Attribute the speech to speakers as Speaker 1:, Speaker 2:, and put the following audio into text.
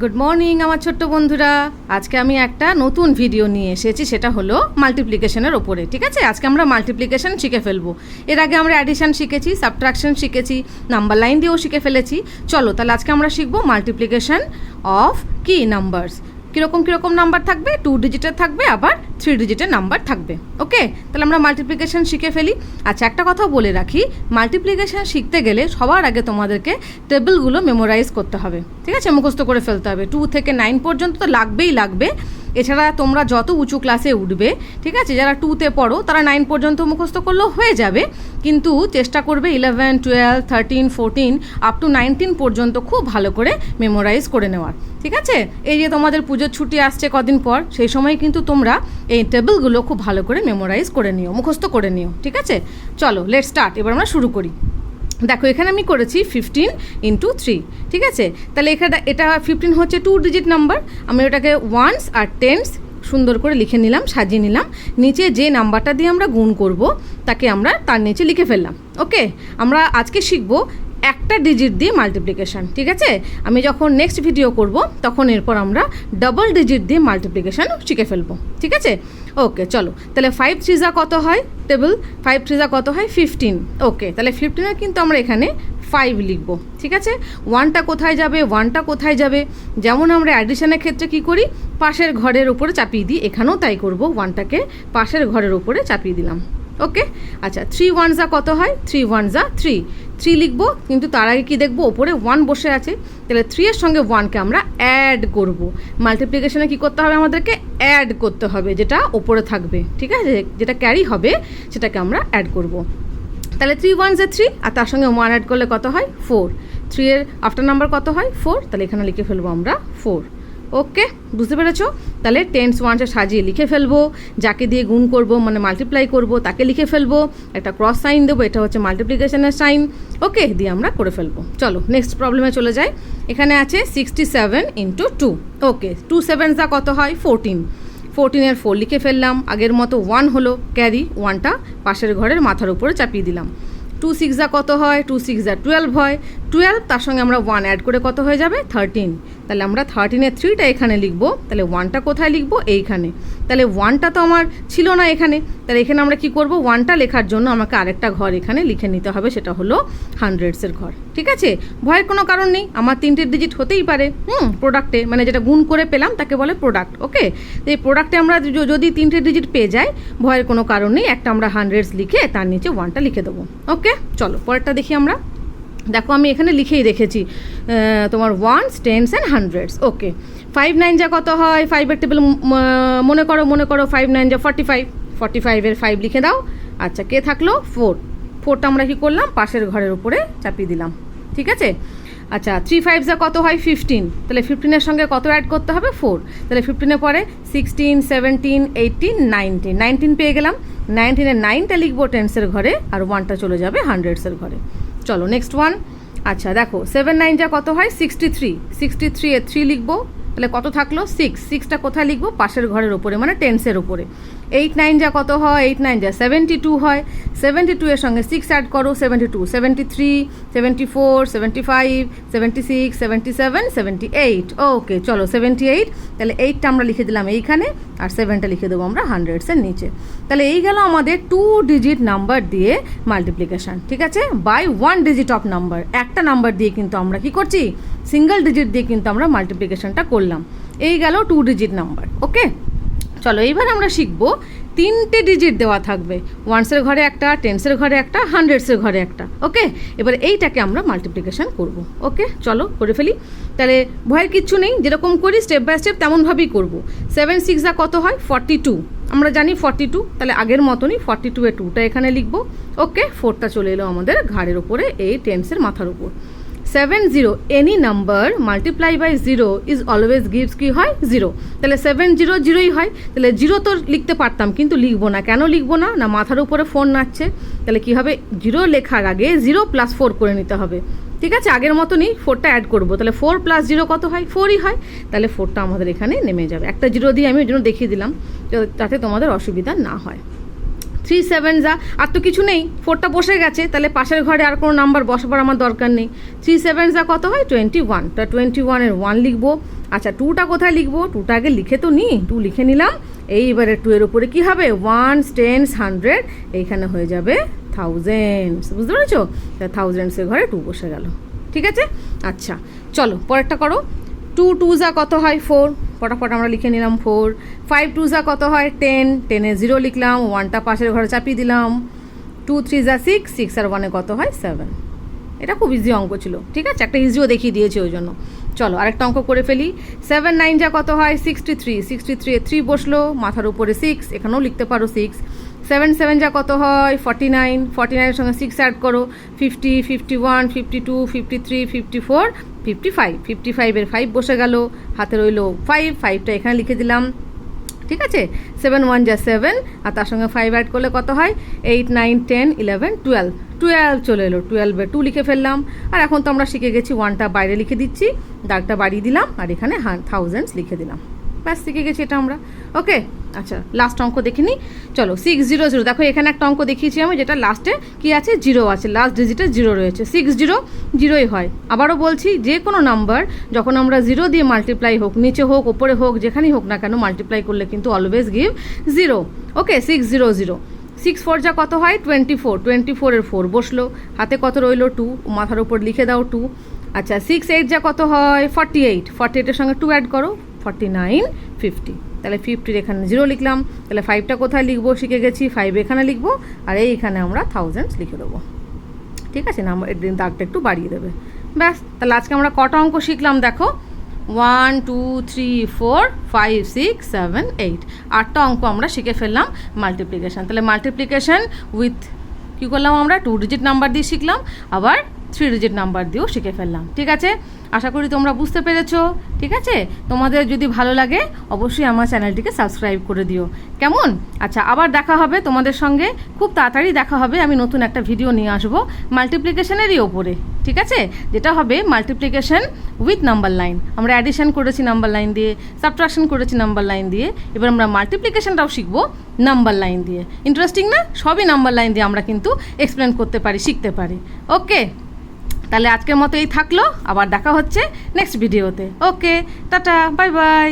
Speaker 1: Good morning আমার ছোট্ট বন্ধুরা। আজকে আমি একটা নতুন ভিডিও নিয়ে এসেছি, সেটা হলো মাল্টিপ্লিকেশনের ওপরে। ঠিক আছে, আজকে আমরা মাল্টিপ্লিকেশন শিখে ফেলবো। এর আগে আমরা অ্যাডিশন শিখেছি, সাবট্রাকশন শিখেছি, নাম্বার লাইন দিয়েও শিখে ফেলেছি। চলো তাহলে আজকে আমরা শিখবো মাল্টিপ্লিকেশন অফ কি নাম্বারস। কীরকম নাম্বার থাকবে, 2 ডিজিটের থাকবে, আবার 3 ডিজিটের নাম্বার থাকবে। ওকে, তাহলে আমরা মাল্টিপ্লিকেশন শিখে ফেলি। আচ্ছা, একটা কথা বলে রাখি, মাল্টিপ্লিকেশন শিখতে গেলে সবার আগে তোমাদেরকে টেবিলগুলো মেমোরাইজ করতে হবে। ঠিক আছে, মুখস্থ করে ফেলতে হবে। 2 থেকে 9 পর্যন্ত তো লাগবে। এছাড়া তোমরা যত উঁচু ক্লাসে উঠবে, ঠিক আছে, যারা 2তে পড়ো তারা 9 পর্যন্ত মুখস্থ করলেও হয়ে যাবে, কিন্তু চেষ্টা করবে 11, 12, 13, 14 আপ টু 19 পর্যন্ত খুব ভালো করে মেমোরাইজ করে নেওয়ার। ঠিক আছে, এই যে তোমাদের পুজোর ছুটি আসছে কদিন পর, সেই সময় কিন্তু তোমরা এই টেবিলগুলো খুব ভালো করে মেমোরাইজ করে নিও, মুখস্থ করে নিও। ঠিক আছে, চলো লেটস স্টার্ট। এবার আমরা শুরু করি। দেখো, এখানে আমি করেছি 15 × 3। ঠিক আছে, তাহলে এখানে এটা 15 হচ্ছে 2 ডিজিট নাম্বার। আমি ওটাকে ওয়ান্স আর টেন্স সুন্দর করে লিখে নিলাম, সাজিয়ে নিলাম। নিচে যে নাম্বারটা দিয়ে আমরা গুণ করব তাকে আমরা তার নিচে লিখে ফেললাম। ওকে, আমরা আজকে শিখবো একটা ডিজিট দিয়ে মাল্টিপ্লিকেশান। ঠিক আছে, আমি যখন নেক্সট ভিডিও করব তখন এরপর আমরা ডাবল ডিজিট দিয়ে মাল্টিপ্লিকেশান শিখে ফেলবো। ঠিক আছে, ওকে চলো। তাহলে 5 3 কত হয়, টেবিল 5 3 কত হয়, 15। ওকে, তাহলে 15 কিন্তু আমরা এখানে 5 লিখব। ঠিক আছে, 1টা কোথায় যাবে, 1টা কোথায় যাবে, যেমন আমরা অ্যাডিশনের ক্ষেত্রে কি করি, পাশের ঘরের উপরে চাপিয়ে দিই, এখানেও তাই করব, 1টাকে পাশের ঘরের উপরে চাপিয়ে দিলাম। ওকে, আচ্ছা 3 1 কত হয়, 3 1 3 লিখবো, কিন্তু তার আগে কী দেখবো, ওপরে 1 বসে আছে, তাহলে 3 এর সঙ্গে 1কে আমরা অ্যাড করব। মাল্টিপ্লিকেশনে কী করতে হবে, আমাদেরকে অ্যাড করতে হবে, যেটা ওপরে থাকবে। ঠিক আছে, যেটা ক্যারি হবে সেটাকে আমরা অ্যাড করব। তাহলে 3 1 3, আর তার সঙ্গে 1 অ্যাড করলে কত হয়, 4। 3 এর আফটার নাম্বার কত হয়, 4, তাহলে এখানে লিখে ফেলবো আমরা 4। ওকে, বুঝতে পেরেছো? তাহলে টেন্স ওয়ান্সে সাজিয়ে লিখে ফেলবো, যাকে দিয়ে গুণ করব মানে মাল্টিপ্লাই করব তাকে লিখে ফেলবো, একটা ক্রস সাইন দেবো, এটা হচ্ছে মাল্টিপ্লিকেশনের সাইন। ওকে, দিয়ে আমরা করে ফেলবো। চলো নেক্সট প্রবলেমে চলে যাই। এখানে আছে 67 × 2। ওকে, 2 7 কত হয়, 14। 14 এর 4 লিখে ফেললাম, আগের মতো 1 হলো ক্যারি, 1টা পাশের ঘরের মাথার উপরে চাপিয়ে দিলাম। 2 6 কত হয়, 2 6 12 হয়, 12 তার সঙ্গে আমরা 1 অ্যাড করে কত হয়ে যাবে, 13। তাহলে আমরা 13 এর 3টা এখানে লিখবো, তাহলে 1টা কোথায় লিখবো, এইখানে। তাহলে 1টা তো আমার ছিল না এখানে, তাহলে এখানে আমরা কি করব, 1টা লেখার জন্য আমাকে আরেকটা ঘর এখানে লিখে নিতে হবে, সেটা হলো হান্ড্রেডসের ঘর। ঠিক আছে, ভয়ের কোনো কারণ নেই, আমার 3টে ডিজিট হতেই পারে। প্রোডাক্টে মানে যেটা গুণ করে পেলাম তাকে বলে প্রোডাক্ট। ওকে, এই প্রোডাক্টে আমরা যদি 3টে ডিজিট পেয়ে যাই, ভয়ের কোনো কারণ নেই, একটা আমরা হান্ড্রেডস লিখে তার নিচে 1টা লিখে দেবো। ওকে, চলো পরেরটা দেখি আমরা। দেখো, আমি এখানে লিখেই রেখেছি তোমার ওয়ান্স, টেন্স অ্যান্ড হান্ড্রেডস। ওকে, 5 9 কত হয়, 5 টেবিল মনে করো 5 9 45। 45 এর 5 লিখে দাও। আচ্ছা, কে থাকলো, 4। 4টা আমরা কি করলাম, পাশের ঘরের উপরে চাপিয়ে দিলাম। ঠিক আছে, আচ্ছা 3 5 কত হয়, 15। তাহলে 15 এর সঙ্গে কত অ্যাড করতে হবে, 4। তাহলে 15 পরে 16 17 18 19 19 পেয়ে গেলাম। 19 এর 9টা লিখবো টেন্সের ঘরে, আর 1টা চলে যাবে হান্ড্রেডসের ঘরে। চলো নেক্সট ওয়ান। আচ্ছা দেখো, 7 9 কত হয়, 63। 63 এর 3 লিখবো, তাহলে কত থাকলো, 6। 6টা কোথায় লিখবো, পাশের ঘরের ওপরে মানে টেন্সের ওপরে। 8 9 কত হয়, 8 9 72 হয়। 72 এর সঙ্গে 6 অ্যাড করো, 72 73 74 75 76 77 78। ওকে, চলো 78। তাহলে 8টা আমরা লিখে দিলাম এইখানে, আর 7টা লিখে দেবো আমরা হান্ড্রেডসের নিচে। তাহলে এই গেল আমাদের 2 ডিজিট নাম্বার দিয়ে মাল্টিপ্লিকেশান। ঠিক আছে, বাই 1 ডিজিট অফ নাম্বার, একটা নাম্বার দিয়ে কিন্তু আমরা কি করছি, সিঙ্গেল ডিজিট দিয়ে কিন্তু আমরা মাল্টিপ্লিকেশানটা করলাম। এই গেল 2 ডিজিট নাম্বার। ওকে, চলো এইবার আমরা শিখবো 3টে ডিজিট দেওয়া থাকবে, ওয়ান্সের ঘরে একটা, টেন্সের ঘরে একটা, হান্ড্রেডসের ঘরে একটা। ওকে, এবার এইটাকে আমরা মাল্টিপ্লিকেশান করব। ওকে, চলো করে ফেলি। তাহলে ভয়ের কিচ্ছু নেই, যেরকম করি স্টেপ বাই স্টেপ তেমনভাবেই করব। 7 6 কত হয়, 42। আমরা জানি 42, তাহলে আগের মতনই 42 এর 2টা এখানে লিখবো। ওকে, 4টা চলে এলো আমাদের ঘাড়ের উপরে, এই টেন্সের মাথার উপর। 7 0 any number multiply by 0 is always gives কি হয়, 0। তাহলে 7 0 0ই হয়। তাহলে 0 তো লিখতে পারতাম, কিন্তু লিখবো না। কেন লিখবো না, না মাথার উপরে ফোন নাচছে, তাহলে কি হবে, 0 লেখার আগে 0 + 4 করে নিতে হবে। ঠিক আছে, আগের মতনই 4টা অ্যাড করবো, তাহলে 4 + 0 কত হয়, 4ই হয়। তাহলে 4টা আমাদের এখানে নেমে যাবে। একটা 0 দিয়ে আমি ওই জন্য দেখিয়ে দিলাম যাতে তোমাদের অসুবিধা না হয়। 3 7 যা, আর তো কিছু নেই, 4টা বসে গেছে, তাহলে পাশের ঘরে আর কোনো নাম্বার বসাবার আমার দরকার নেই। 3 7 যা কত হয় 21, তা 21-এর 1 লিখবো। আচ্ছা 2টা কোথায় লিখবো, 2টা আগে লিখে তো নিই, 2 লিখে নিলাম। এইবারে 2 এর উপরে কী হবে 1 10 100, এইখানে হয়ে যাবে থাউজেন্ডস, বুঝতে পেরেছো? তা থাউজেন্ডসের ঘরে 2 বসে গেল, ঠিক আছে? আচ্ছা চলো পরেরটা করো। 2 2 যা কত হয় 4, ফটাফট আমরা লিখে নিলাম 4। 5 2 যা কত হয় 10, 10-এ 0 লিখলাম, 1টা পাশের ঘরে চাপিয়ে দিলাম। 2 3 যা 6, 6 আর 1-এ কত হয় 7। এটা খুব ইজি অঙ্ক ছিল, ঠিক আছে? একটা ইজিও দেখিয়ে দিয়েছি ওই জন্য। চলো আরেকটা অঙ্ক করে ফেলি। 7 9 যা কত হয় 63, 63-এ 3 বসলো, মাথার উপরে 6, এখানেও লিখতে পারো 6। 7 7 যা কত হয় 49, 49-এর সঙ্গে 6 অ্যাড করো, 50 51 52 53 54 55, 55-এর 5 বসে গেল, হাতে রইলো 5, 5টা এখানে লিখে দিলাম, ঠিক আছে? 7 1 যা 7, আর তার সঙ্গে 5 অ্যাড করলে কত হয় 8 9 10 11 12, 12 চলে এলো, 12-এ 2 লিখে ফেললাম। আর এখন তো আমরা শিখে গেছি 1টা বাইরে লিখে দিচ্ছি, দাগটা বাড়িয়ে দিলাম, আর এখানে থাউজেন্ডস লিখে দিলাম, ব্যাস শিখে গেছি এটা আমরা। ওকে, আচ্ছা লাস্ট অঙ্ক দেখে নিই। চলো 6 0 0, দেখো এখানে একটা অঙ্ক দেখিয়েছি আমি, যেটা লাস্টে কি আছে 0 আছে, লাস্ট ডিজিটে 0 রয়েছে। 6 0 0ই হয়। আবারও বলছি, যে কোনো নাম্বার যখন আমরা 0 দিয়ে মাল্টিপ্লাই হোক, নিচে হোক ওপরে হোক যেখানেই হোক না কেন, মাল্টিপ্লাই করলে কিন্তু অলওয়েজ গিভ 0। ওকে, 6 0 0। 6 4 যা কত হয় 24, 24-এর 4 বসলো, হাতে কত রইলো 2, মাথার উপর লিখে দাও 2। আচ্ছা 6 8 যা কত হয় 48, 48-এর সঙ্গে 2 অ্যাড করো, 49 50, তাহলে 50-এর এখানে 0 লিখলাম। তাহলে 5টা কোথায় লিখবো শিখে গেছি, 5 এখানে লিখবো, আর এইখানে আমরা থাউজেন্ডস লিখে দেবো, ঠিক আছে? নাম্বার দাগটা একটু বাড়িয়ে দেবে, ব্যাস। তাহলে আজকে আমরা কটা অঙ্ক শিখলাম দেখো, 1 2 3 4 5 6 7 8, 8টা অঙ্ক আমরা শিখে ফেললাম মাল্টিপ্লিকেশান। তাহলে মাল্টিপ্লিকেশান উইথ কী করলাম আমরা 2 ডিজিট নাম্বার দিয়ে শিখলাম, আবার 3 ডিজিট নাম্বার দিয়েও শিখে ফেললাম, ঠিক আছে? আশা করি তোমরা বুঝতে পেরেছো, ঠিক আছে? তোমাদের যদি ভালো লাগে অবশ্যই আমার চ্যানেলটিকে সাবস্ক্রাইব করে দিও, কেমন? আচ্ছা আবার দেখা হবে তোমাদের সঙ্গে, খুব তাড়াতাড়ি দেখা হবে। আমি নতুন একটা ভিডিও নিয়ে আসবো মাল্টিপ্লিকেশানেরই ওপরে, ঠিক আছে? যেটা হবে মাল্টিপ্লিকেশান উইথ নাম্বার লাইন। আমরা অ্যাডিশন করেছি নাম্বার লাইন দিয়ে, সাবট্রাকশন করেছি নাম্বার লাইন দিয়ে, এবার আমরা মাল্টিপ্লিকেশানটাও শিখবো নাম্বার লাইন দিয়ে। ইন্টারেস্টিং না? সবই নাম্বার লাইন দিয়ে আমরা কিন্তু এক্সপ্লেন করতে পারি, শিখতে পারি। ওকে, তাহলে আজকের মতো এই থাকলো, আবার দেখা হচ্ছে নেক্সট ভিডিওতে। ওকে, টাটা, বাই বাই।